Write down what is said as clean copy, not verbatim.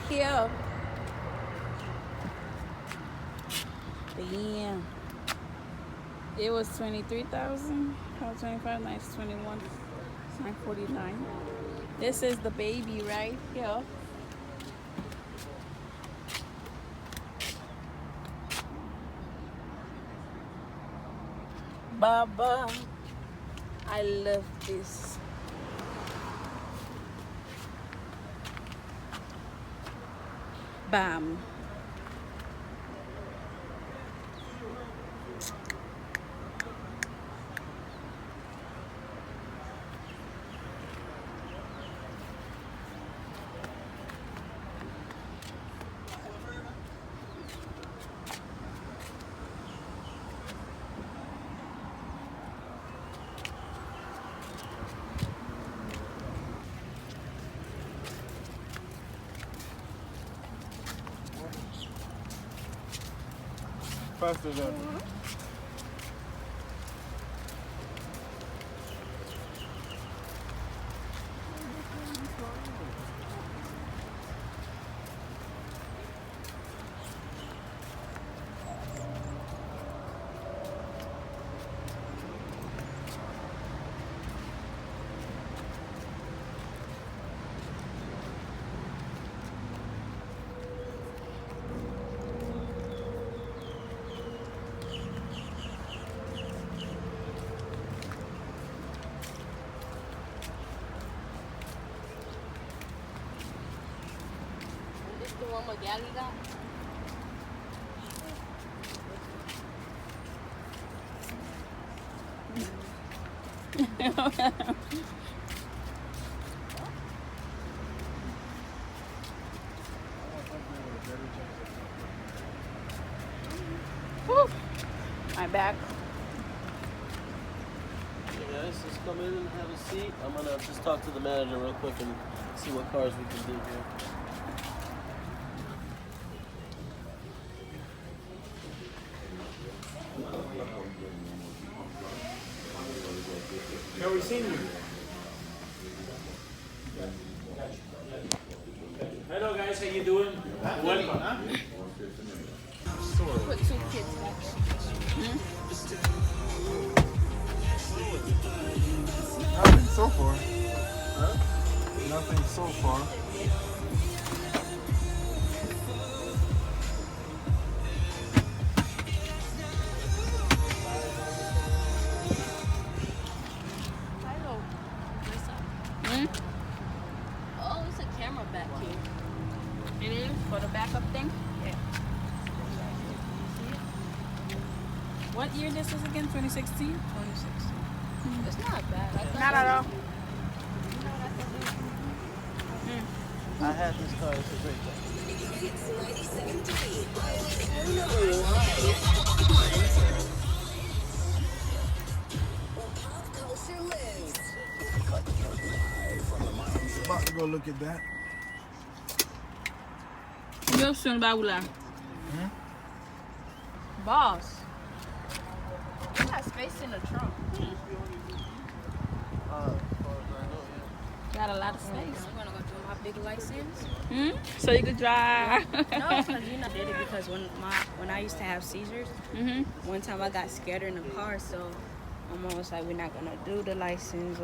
here. Damn. It was 23,000. How 25? Nice 21. It's 949. This is the baby right here. Baba. I love this. Bam. Faster than. This the one Magali got? Woo. My back. Hey guys, let's come in and have a seat. I'm gonna just talk to the manager real quick and see what cars we can do here. Have we seen you? Hello guys, how you doing? Welcome. Huh? Put two kids back there. Nothing so far. Huh? Nothing so far. Hello. What's up? Hmm? Oh, it's a camera back here. It is for the backup thing. Yeah. What year this is again? 2016. 2016. It's not bad. I thought Not at all. I had this car, it's a great car. About to go look at that. Yo soon Baula. Boss. you got space in the trunk. As far as I know, Got a lot of space. I'm gonna go do my big license. So you could drive. No, because I did it because when I used to have seizures, one time I got scared in the car, so my mom was like, "We're not gonna do the license."